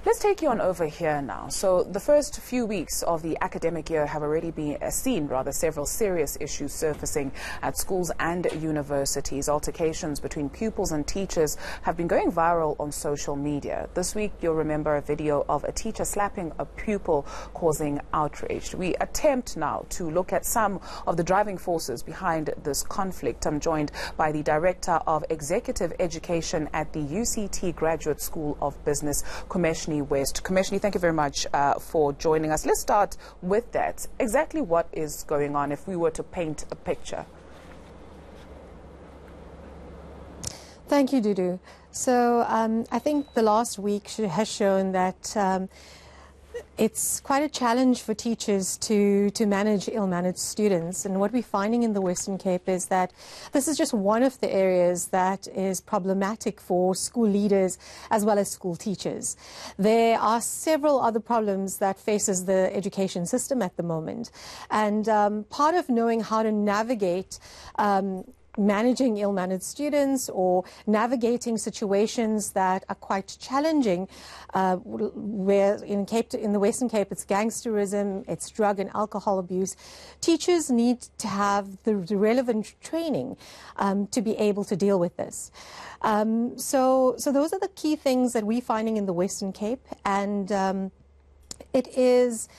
Let's take you on over here now. So the first few weeks of the academic year have already been seen several serious issues surfacing at schools and universities. Altercations between pupils and teachers have been going viral on social media. This week, you'll remember a video of a teacher slapping a pupil, causing outrage. We attempt now to look at some of the driving forces behind this conflict. I'm joined by the Director of Executive Education at the UCT Graduate School of Business, Kumeshnee West. Kumeshnee, thank you very much for joining us. Let's start with that. Exactly what is going on if we were to paint a picture? Thank you, Dudu. So I think the last week has shown that it's quite a challenge for teachers to manage ill-mannered students. And what we're finding in the Western Cape is that this is just one of the areas that is problematic for school leaders as well as school teachers. There are several other problems that faces the education system at the moment. And part of knowing how to navigate managing ill-mannered students or navigating situations that are quite challenging, where in the Western Cape it's gangsterism, it's drug and alcohol abuse. Teachers need to have the relevant training to be able to deal with this. So those are the key things that we're finding in the Western Cape, and it is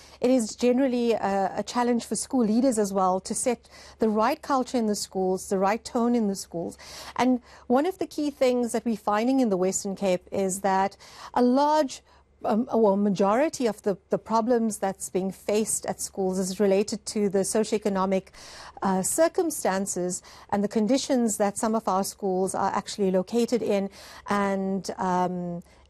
generally a challenge for school leaders as well to set the right culture in the schools, the right tone in the schools. And one of the key things that we're finding in the Western Cape is that a large majority of the problems that's being faced at schools is related to the socioeconomic circumstances and the conditions that some of our schools are actually located in and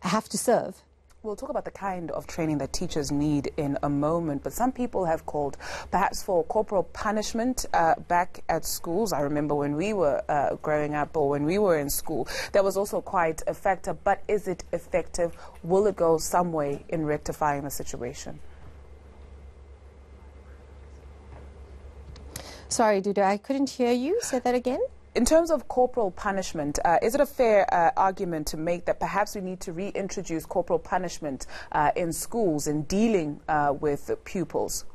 have to serve. We'll talk about the kind of training that teachers need in a moment, but some people have called perhaps for corporal punishment back at schools. I remember when we were growing up, or when we were in school, that was also quite a factor. But is it effective? Will it go some way in rectifying the situation? Sorry, Duda, I couldn't hear you. Say that again. In terms of corporal punishment, is it a fair argument to make that perhaps we need to reintroduce corporal punishment in schools in dealing with pupils?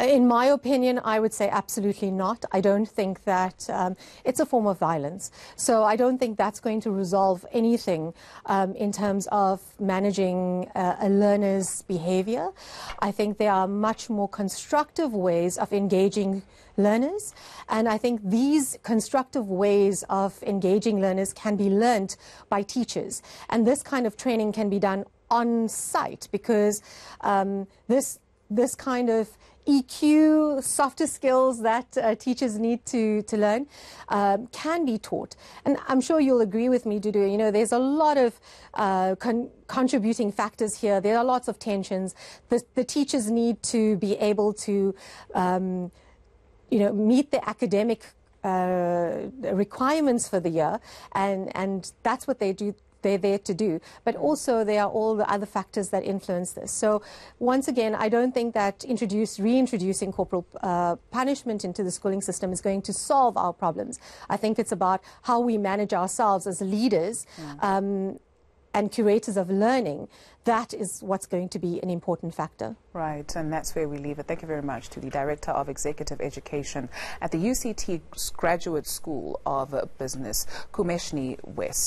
In my opinion, I would say absolutely not. I don't think that it's a form of violence. So I don't think that's going to resolve anything in terms of managing a learner's behavior. I think there are much more constructive ways of engaging learners. And I think these constructive ways of engaging learners can be learnt by teachers. And this kind of training can be done on site, because this kind of EQ, softer skills that teachers need to learn can be taught. And I'm sure you'll agree with me, Dudu, you know, there's a lot of contributing factors here. There are lots of tensions. The teachers need to be able to, meet the academic requirements for the year, and that's what they do. They're there to do, but also there are all the other factors that influence this. So once again, I don't think that reintroducing corporal punishment into the schooling system is going to solve our problems. I think it's about how we manage ourselves as leaders and curators of learning. That is what's going to be an important factor. Right, and that's where we leave it. Thank you very much to the Director of Executive Education at the UCT Graduate School of Business, Kumeshnee West.